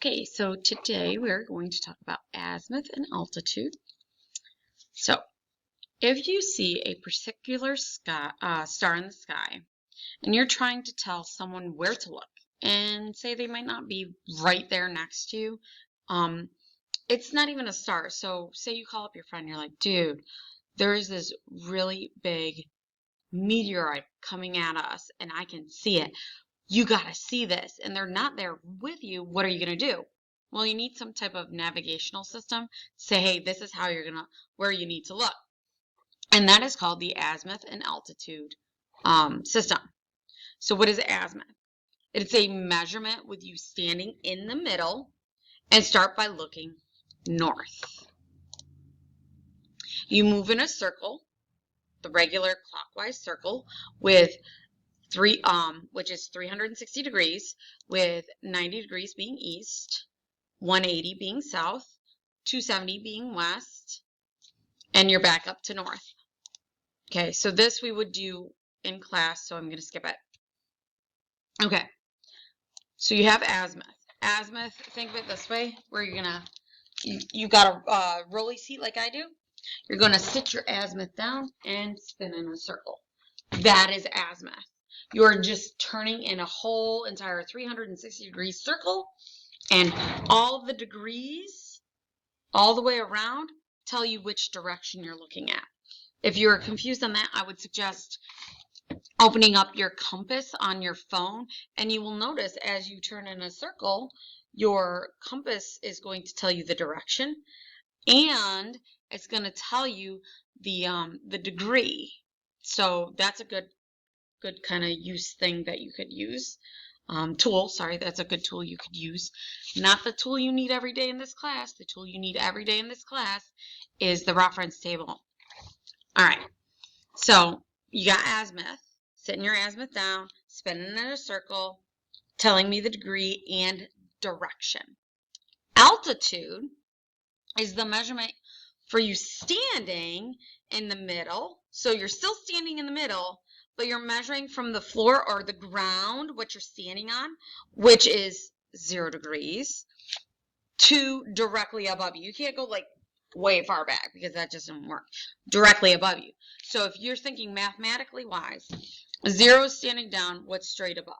Okay, so today we're going to talk about azimuth and altitude. So, if you see a particular star in the sky and you're trying to tell someone where to look, and say they might not be right there next to you, it's not even a star. So, say you call up your friend and you're like, dude, there is this really big meteorite coming at us and I can see it. You got to see this, and they're not there with you. What are you going to do? Well, you need some type of navigational system. Say, hey, this is how you're going to, where you need to look. And that is called the azimuth and altitude system. So what is azimuth? It's a measurement with you standing in the middle and start by looking north. You move in a circle, the regular clockwise circle, with which is 360 degrees, with 90 degrees being east, 180 being south, 270 being west, and you're back up to north. Okay, so this we would do in class, so I'm going to skip it. Okay, so you have azimuth. Azimuth, think of it this way, where you're going to, you got a rolly seat like I do. You're going to sit your azimuth down and spin in a circle. That is azimuth. You're just turning in a whole entire 360-degree circle, and all the degrees, all the way around, tell you which direction you're looking at. If you're confused on that, I would suggest opening up your compass on your phone, and you will notice as you turn in a circle, your compass is going to tell you the direction, and it's going to tell you the degree. So that's a good kind of use thing that you could use. That's a good tool you could use. Not the tool you need every day in this class. The tool you need every day in this class is the reference table. All right, so you got azimuth. Sitting your azimuth down, spinning in a circle, telling me the degree and direction. Altitude is the measurement for you standing in the middle. So you're still standing in the middle, but you're measuring from the floor or the ground, what you're standing on, which is 0 degrees, to directly above you. You can't go like way far back because that just doesn't work. Directly above you. So if you're thinking mathematically wise, 0 is standing down, what's straight above?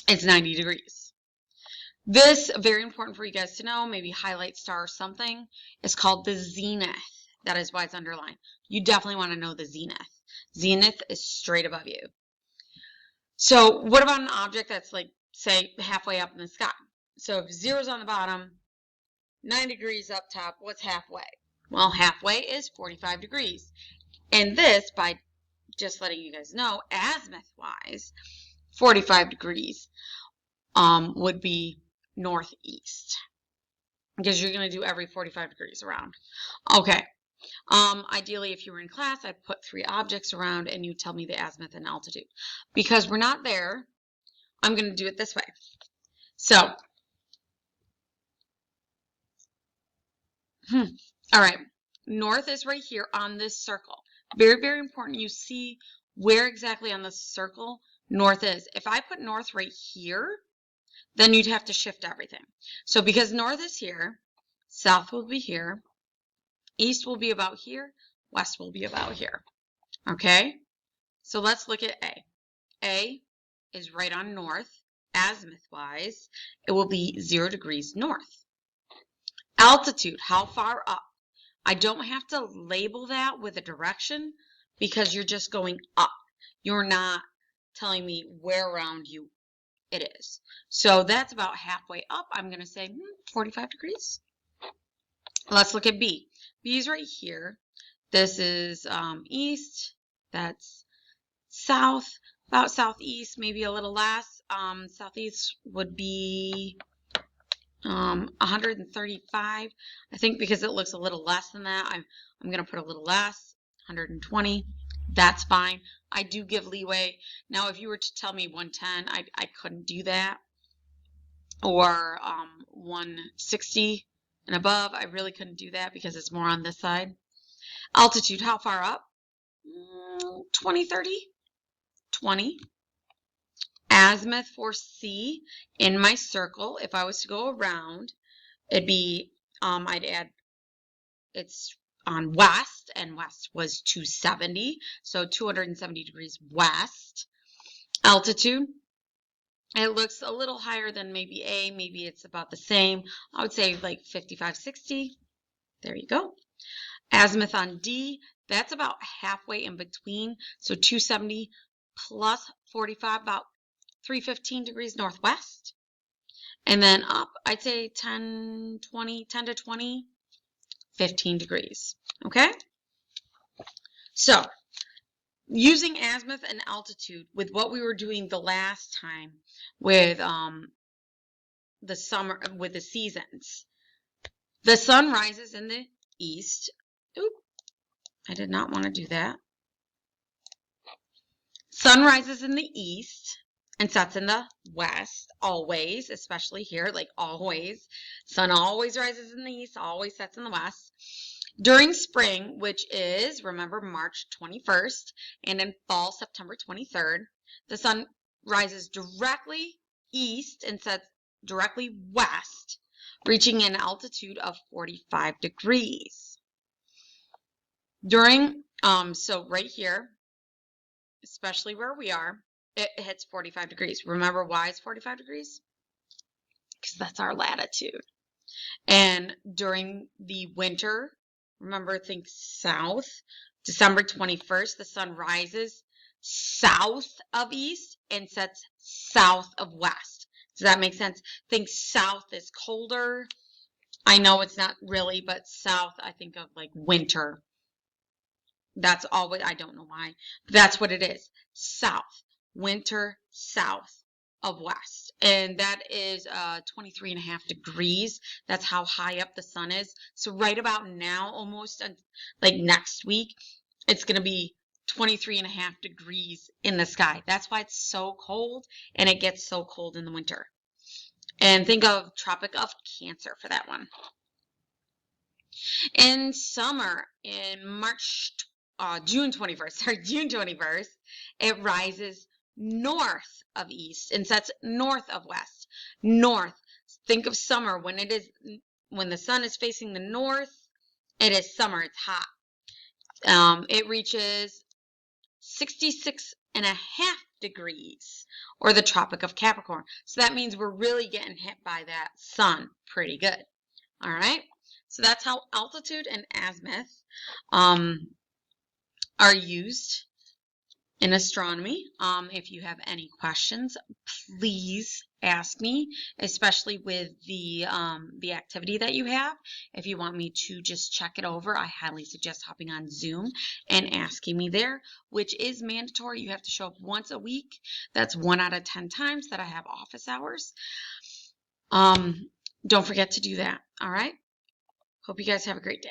It's 90 degrees. This, very important for you guys to know, maybe highlight star or something, is called the zenith. That is why it's underlined. You definitely want to know the zenith. Zenith is straight above you. So what about an object that's like, say, halfway up in the sky? So if 0's on the bottom, 90 degrees up top, what's halfway? Well, halfway is 45 degrees. And this, by just letting you guys know, azimuth-wise, 45 degrees would be northeast, because you're going to do every 45 degrees around. Okay. Ideally, if you were in class, I'd put 3 objects around and you tell me the azimuth and altitude. Because we're not there, I'm going to do it this way. So, all right, north is right here on this circle. Very, very important you see where exactly on the circle north is. If I put north right here, then you'd have to shift everything. So because north is here, south will be here, east will be about here, west will be about here. Okay? So let's look at A. A is right on north, azimuth-wise. It will be 0 degrees north. Altitude, how far up? I don't have to label that with a direction because you're just going up. You're not telling me where around you it is. So that's about halfway up. I'm going to say 45 degrees. Let's look at B. B is right here. This is east. That's south, about southeast, maybe a little less. Southeast would be 135. I think because it looks a little less than that, I'm going to put a little less, 120. That's fine. I do give leeway. Now, if you were to tell me 110, I couldn't do that. Or 160 and above, I really couldn't do that because it's more on this side. Altitude, how far up? 20, 30? 20. Azimuth for C in my circle. If I was to go around, it'd be, I'd add, it's on west, and west was 270, so 270 degrees west. Altitude, it looks a little higher than maybe A, maybe it's about the same. I would say like 55, 60. There you go. Azimuth on D, that's about halfway in between, so 270 plus 45, about 315 degrees northwest. And then up, I'd say 10 to 20, 15 degrees. Okay? So, using azimuth and altitude with what we were doing the last time with the summer, with the seasons. The sun rises in the east. Oop, I did not want to do that. Sun rises in the east and sets in the west, always, especially here, like always. Sun always rises in the east, always sets in the west. During spring, which is, remember, March 21st, and in fall, September 23rd, the sun rises directly east and sets directly west, reaching an altitude of 45 degrees. During, so right here, especially where we are, it hits 45 degrees. Remember why it's 45 degrees? Because that's our latitude. And during the winter, remember, think south. December 21st, the sun rises south of east and sets south of west. Does that make sense? Think south is colder. I know it's not really, but south, I think of like winter. That's always, I don't know why, but that's what it is. South, winter, south of west. And that is 23.5 degrees. That's how high up the sun is. So right about now, almost like next week, it's going to be 23.5 degrees in the sky. That's why it's so cold, and it gets so cold in the winter. And think of Tropic of Cancer for that one. In summer, in June 21st, it rises north of east and sets north of west. North, think of summer when the sun is facing the north, it is summer, it's hot. It reaches 66.5 degrees, or the Tropic of Capricorn. So that means we're really getting hit by that sun pretty good. All right? So that's how altitude and azimuth are used in astronomy. If you have any questions, please ask me, especially with the activity that you have. If you want me to just check it over, I highly suggest hopping on Zoom and asking me there, which is mandatory. You have to show up once a week. That's 1 out of 10 times that I have office hours. Don't forget to do that. All right? Hope you guys have a great day.